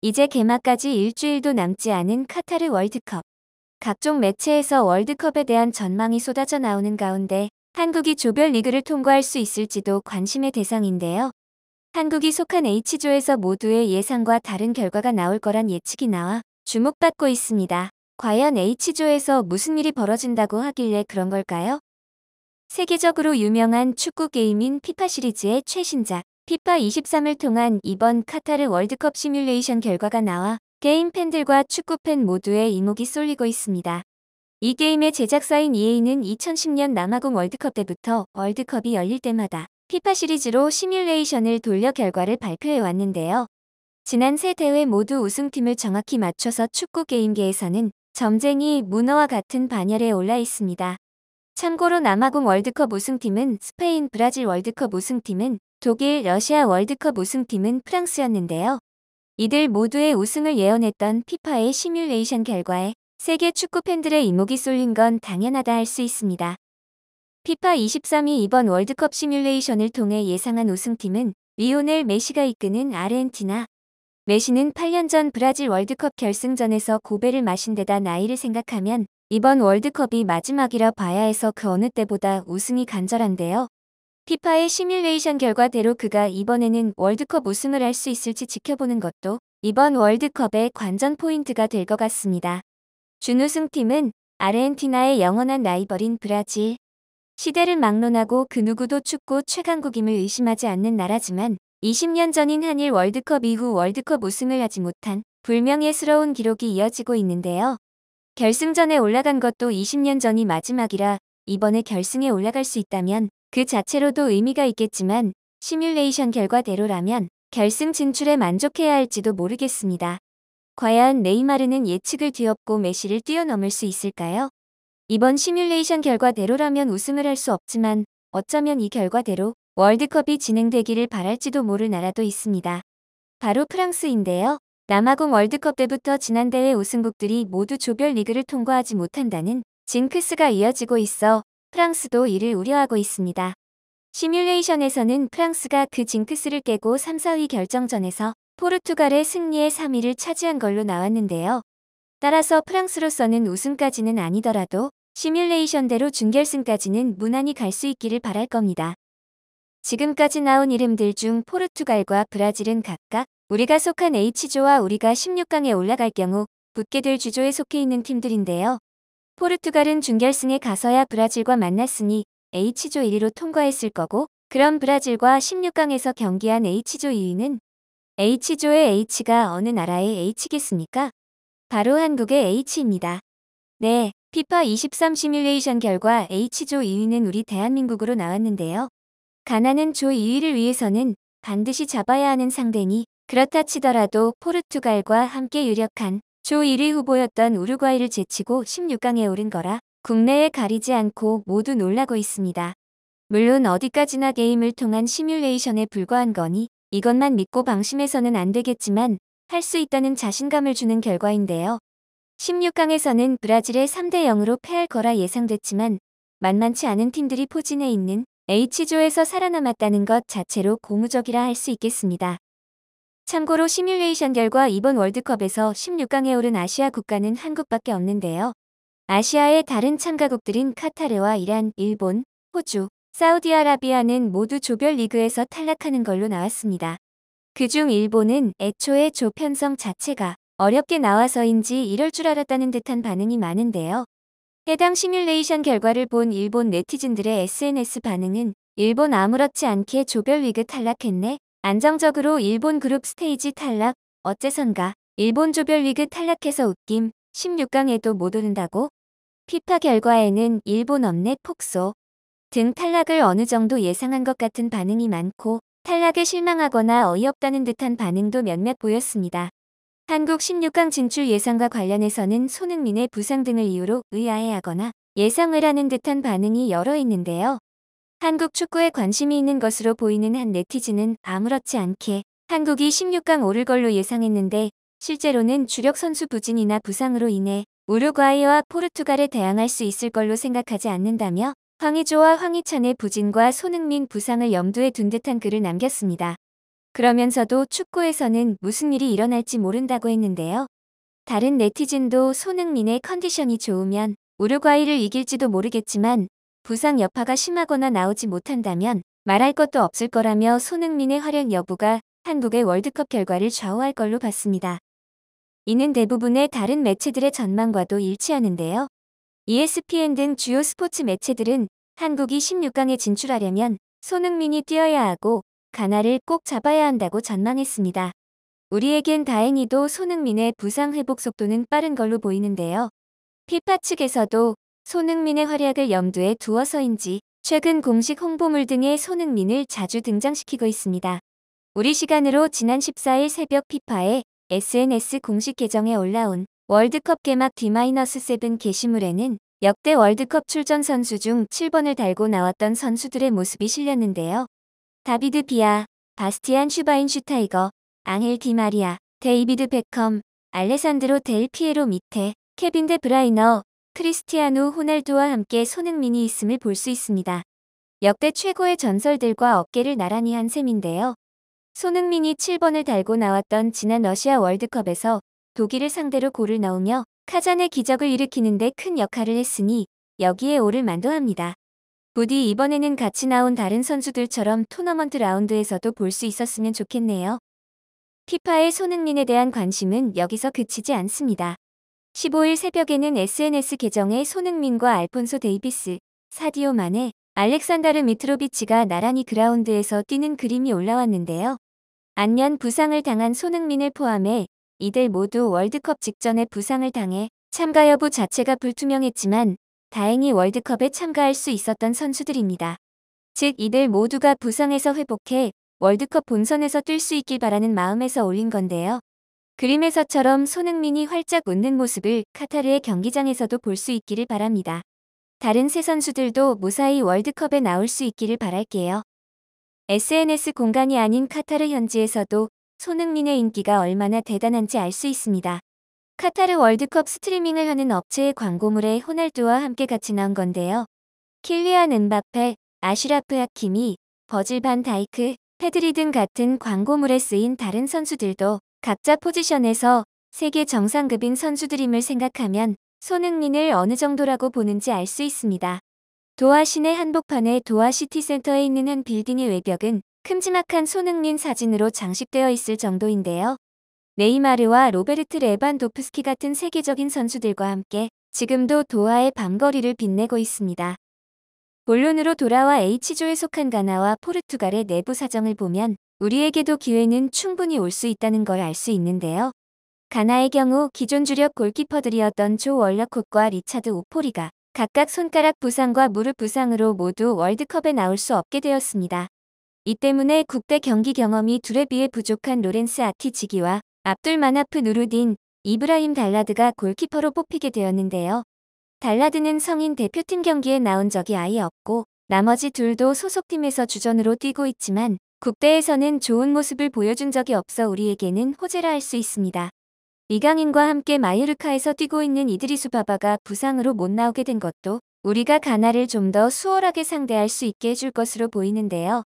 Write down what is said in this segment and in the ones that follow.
이제 개막까지 일주일도 남지 않은 카타르 월드컵. 각종 매체에서 월드컵에 대한 전망이 쏟아져 나오는 가운데 한국이 조별리그를 통과할 수 있을지도 관심의 대상인데요. 한국이 속한 H조에서 모두의 예상과 다른 결과가 나올 거란 예측이 나와 주목받고 있습니다. 과연 H조에서 무슨 일이 벌어진다고 하길래 그런 걸까요? 세계적으로 유명한 축구 게임인 피파 시리즈의 최신작 피파 23을 통한 이번 카타르 월드컵 시뮬레이션 결과가 나와 게임 팬들과 축구 팬 모두의 이목이 쏠리고 있습니다. 이 게임의 제작사인 EA는 2010년 남아공 월드컵 때부터 월드컵이 열릴 때마다 피파 시리즈로 시뮬레이션을 돌려 결과를 발표해 왔는데요. 지난 세 대회 모두 우승팀을 정확히 맞춰서 축구 게임계에서는 점쟁이 문어와 같은 반열에 올라 있습니다. 참고로 남아공 월드컵 우승팀은 스페인, 브라질 월드컵 우승팀은 독일, 러시아 월드컵 우승팀은 프랑스였는데요. 이들 모두의 우승을 예언했던 피파의 시뮬레이션 결과에 세계 축구 팬들의 이목이 쏠린 건 당연하다 할 수 있습니다. 피파 23이 이번 월드컵 시뮬레이션을 통해 예상한 우승팀은 리오넬 메시가 이끄는 아르헨티나. 메시는 8년 전 브라질 월드컵 결승전에서 고배를 마신 데다 나이를 생각하면 이번 월드컵이 마지막이라 봐야 해서 그 어느 때보다 우승이 간절한데요. 피파의 시뮬레이션 결과대로 그가 이번에는 월드컵 우승을 할 수 있을지 지켜보는 것도 이번 월드컵의 관전 포인트가 될 것 같습니다. 준우승팀은 아르헨티나의 영원한 라이벌인 브라질. 시대를 막론하고 그 누구도 축구 최강국임을 의심하지 않는 나라지만 20년 전인 한일 월드컵 이후 월드컵 우승을 하지 못한 불명예스러운 기록이 이어지고 있는데요. 결승전에 올라간 것도 20년 전이 마지막이라 이번에 결승에 올라갈 수 있다면 그 자체로도 의미가 있겠지만 시뮬레이션 결과대로라면 결승 진출에 만족해야 할지도 모르겠습니다. 과연 네이마르는 예측을 뒤엎고 메시를 뛰어넘을 수 있을까요? 이번 시뮬레이션 결과대로라면 우승을 할 수 없지만 어쩌면 이 결과대로 월드컵이 진행되기를 바랄지도 모를 나라도 있습니다. 바로 프랑스인데요. 남아공 월드컵 때부터 지난 대회 우승국들이 모두 조별리그를 통과하지 못한다는 징크스가 이어지고 있어 프랑스도 이를 우려하고 있습니다. 시뮬레이션에서는 프랑스가 그 징크스를 깨고 3, 4위 결정전에서 포르투갈의 승리에 3위를 차지한 걸로 나왔는데요. 따라서 프랑스로서는 우승까지는 아니더라도 시뮬레이션대로 준결승까지는 무난히 갈 수 있기를 바랄 겁니다. 지금까지 나온 이름들 중 포르투갈과 브라질은 각각 우리가 속한 H조와 우리가 16강에 올라갈 경우 붙게 될 주조에 속해 있는 팀들인데요. 포르투갈은 준결승에 가서야 브라질과 만났으니 H조 1위로 통과했을 거고, 그럼 브라질과 16강에서 경기한 H조 2위는 H조의 H가 어느 나라의 H겠습니까? 바로 한국의 H입니다. 네, 피파 23 시뮬레이션 결과 H조 2위는 우리 대한민국으로 나왔는데요. 가난한 조 2위를 위해서는 반드시 잡아야 하는 상대니 그렇다 치더라도 포르투갈과 함께 유력한 조 1위 후보였던 우루과이를 제치고 16강에 오른 거라 국내에 가리지 않고 모두 놀라고 있습니다. 물론 어디까지나 게임을 통한 시뮬레이션에 불과한 거니 이것만 믿고 방심해서는 안 되겠지만 할 수 있다는 자신감을 주는 결과인데요. 16강에서는 브라질에 3대 0으로 패할 거라 예상됐지만 만만치 않은 팀들이 포진해 있는 H조에서 살아남았다는 것 자체로 고무적이라 할 수 있겠습니다. 참고로 시뮬레이션 결과 이번 월드컵에서 16강에 오른 아시아 국가는 한국밖에 없는데요. 아시아의 다른 참가국들인 카타르와 이란, 일본, 호주, 사우디아라비아는 모두 조별리그에서 탈락하는 걸로 나왔습니다. 그중 일본은 애초에 조 편성 자체가 어렵게 나와서인지 이럴 줄 알았다는 듯한 반응이 많은데요. 해당 시뮬레이션 결과를 본 일본 네티즌들의 SNS 반응은 일본 아무렇지 않게 조별리그 탈락했네. 안정적으로 일본 그룹 스테이지 탈락. 어째선가. 일본 조별리그 탈락해서 웃김. 16강에도 못 오른다고? 피파 결과에는 일본 없네 폭소. 등 탈락을 어느 정도 예상한 것 같은 반응이 많고 탈락에 실망하거나 어이없다는 듯한 반응도 몇몇 보였습니다. 한국 16강 진출 예상과 관련해서는 손흥민의 부상 등을 이유로 의아해하거나 예상을 하는 듯한 반응이 여러 있는데요. 한국 축구에 관심이 있는 것으로 보이는 한 네티즌은 아무렇지 않게 한국이 16강 오를 걸로 예상했는데 실제로는 주력 선수 부진이나 부상으로 인해 우루과이와 포르투갈에 대항할 수 있을 걸로 생각하지 않는다며 황의조와 황희찬의 부진과 손흥민 부상을 염두에 둔 듯한 글을 남겼습니다. 그러면서도 축구에서는 무슨 일이 일어날지 모른다고 했는데요. 다른 네티즌도 손흥민의 컨디션이 좋으면 우루과이를 이길지도 모르겠지만 부상 여파가 심하거나 나오지 못한다면 말할 것도 없을 거라며 손흥민의 활약 여부가 한국의 월드컵 결과를 좌우할 걸로 봤습니다. 이는 대부분의 다른 매체들의 전망과도 일치하는데요. ESPN 등 주요 스포츠 매체들은 한국이 16강에 진출하려면 손흥민이 뛰어야 하고 가나를 꼭 잡아야 한다고 전망했습니다. 우리에겐 다행히도 손흥민의 부상 회복 속도는 빠른 걸로 보이는데요. 피파 측에서도 손흥민의 활약을 염두에 두어서인지 최근 공식 홍보물 등에 손흥민을 자주 등장시키고 있습니다. 우리 시간으로 지난 14일 새벽 피파의 SNS 공식 계정에 올라온 월드컵 개막 D-7 게시물에는 역대 월드컵 출전 선수 중 7번을 달고 나왔던 선수들의 모습이 실렸는데요. 다비드 비아, 바스티안 슈바인슈타이거, 앙헬 디마리아, 데이비드 베컴, 알레산드로 델 피에로 밑에 케빈 데 브라이너, 크리스티아누 호날두와 함께 손흥민이 있음을 볼 수 있습니다. 역대 최고의 전설들과 어깨를 나란히 한 셈인데요. 손흥민이 7번을 달고 나왔던 지난 러시아 월드컵에서 독일을 상대로 골을 넣으며 카잔의 기적을 일으키는데 큰 역할을 했으니 여기에 오를 만도 합니다. 부디 이번에는 같이 나온 다른 선수들처럼 토너먼트 라운드에서도 볼 수 있었으면 좋겠네요. 피파의 손흥민에 대한 관심은 여기서 그치지 않습니다. 15일 새벽에는 SNS 계정에 손흥민과 알폰소 데이비스, 사디오 마네, 알렉산다르 미트로비치가 나란히 그라운드에서 뛰는 그림이 올라왔는데요. 안년 부상을 당한 손흥민을 포함해 이들 모두 월드컵 직전에 부상을 당해 참가 여부 자체가 불투명했지만 다행히 월드컵에 참가할 수 있었던 선수들입니다. 즉 이들 모두가 부상에서 회복해 월드컵 본선에서 뛸 수 있길 바라는 마음에서 올린 건데요. 그림에서처럼 손흥민이 활짝 웃는 모습을 카타르의 경기장에서도 볼 수 있기를 바랍니다. 다른 세 선수들도 무사히 월드컵에 나올 수 있기를 바랄게요. SNS 공간이 아닌 카타르 현지에서도 손흥민의 인기가 얼마나 대단한지 알 수 있습니다. 카타르 월드컵 스트리밍을 하는 업체의 광고물에 호날두와 함께 같이 나온 건데요. 킬리안 은바페, 아슈라프 하키미, 버질 반 다이크, 페드리 등 같은 광고물에 쓰인 다른 선수들도 각자 포지션에서 세계 정상급인 선수들임을 생각하면 손흥민을 어느 정도라고 보는지 알 수 있습니다. 도하 시내 한복판의 도하 시티센터에 있는 한 빌딩의 외벽은 큼지막한 손흥민 사진으로 장식되어 있을 정도인데요. 네이마르와 로베르트 레반도프스키 같은 세계적인 선수들과 함께 지금도 도하의 밤거리를 빛내고 있습니다. 본론으로 돌아와 H조에 속한 가나와 포르투갈의 내부 사정을 보면 우리에게도 기회는 충분히 올 수 있다는 걸 알 수 있는데요. 가나의 경우 기존 주력 골키퍼들이었던 조 월러콧과 리차드 오포리가 각각 손가락 부상과 무릎 부상으로 모두 월드컵에 나올 수 없게 되었습니다. 이 때문에 국대 경기 경험이 둘에 비해 부족한 로렌스 아티지기와 압둘 마나프 누루딘, 이브라임 달라드가 골키퍼로 뽑히게 되었는데요. 달라드는 성인 대표팀 경기에 나온 적이 아예 없고 나머지 둘도 소속팀에서 주전으로 뛰고 있지만 국대에서는 좋은 모습을 보여준 적이 없어 우리에게는 호재라 할 수 있습니다. 이강인과 함께 마요르카에서 뛰고 있는 이드리수 바바가 부상으로 못 나오게 된 것도 우리가 가나를 좀 더 수월하게 상대할 수 있게 해줄 것으로 보이는데요.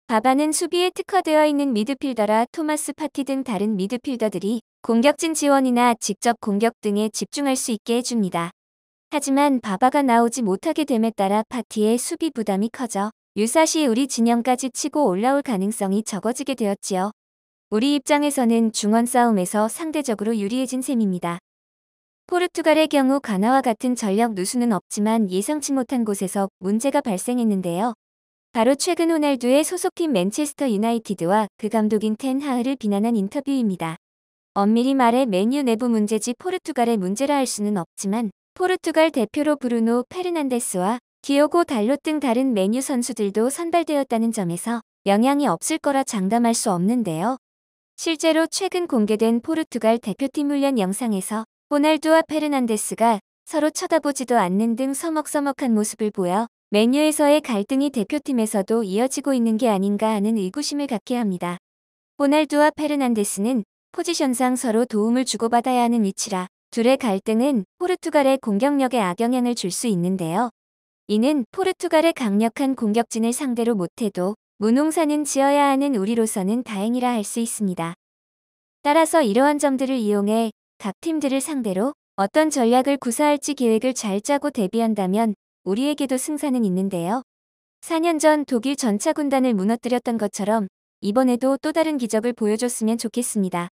바바는 수비에 특화되어 있는 미드필더라 토마스 파티 등 다른 미드필더들이 공격진 지원이나 직접 공격 등에 집중할 수 있게 해줍니다. 하지만 바바가 나오지 못하게 됨에 따라 파티의 수비 부담이 커져 유사시 우리 진영까지 치고 올라올 가능성이 적어지게 되었지요. 우리 입장에서는 중원 싸움에서 상대적으로 유리해진 셈입니다. 포르투갈의 경우 가나와 같은 전력 누수는 없지만 예상치 못한 곳에서 문제가 발생했는데요. 바로 최근 호날두의 소속팀 맨체스터 유나이티드와 그 감독인 텐 하흐를 비난한 인터뷰입니다. 엄밀히 말해 맨유 내부 문제지 포르투갈의 문제라 할 수는 없지만 포르투갈 대표로 브루노 페르난데스와 디오고 달롯 등 다른 맨유 선수들도 선발되었다는 점에서 영향이 없을 거라 장담할 수 없는데요. 실제로 최근 공개된 포르투갈 대표팀 훈련 영상에서 호날두와 페르난데스가 서로 쳐다보지도 않는 등 서먹서먹한 모습을 보여 맨유에서의 갈등이 대표팀에서도 이어지고 있는 게 아닌가 하는 의구심을 갖게 합니다. 호날두와 페르난데스는 포지션상 서로 도움을 주고받아야 하는 위치라 둘의 갈등은 포르투갈의 공격력에 악영향을 줄 수 있는데요. 이는 포르투갈의 강력한 공격진을 상대로 못해도 무농사는 지어야 하는 우리로서는 다행이라 할 수 있습니다. 따라서 이러한 점들을 이용해 각 팀들을 상대로 어떤 전략을 구사할지 계획을 잘 짜고 대비한다면 우리에게도 승산은 있는데요. 4년 전 독일 전차 군단을 무너뜨렸던 것처럼 이번에도 또 다른 기적을 보여줬으면 좋겠습니다.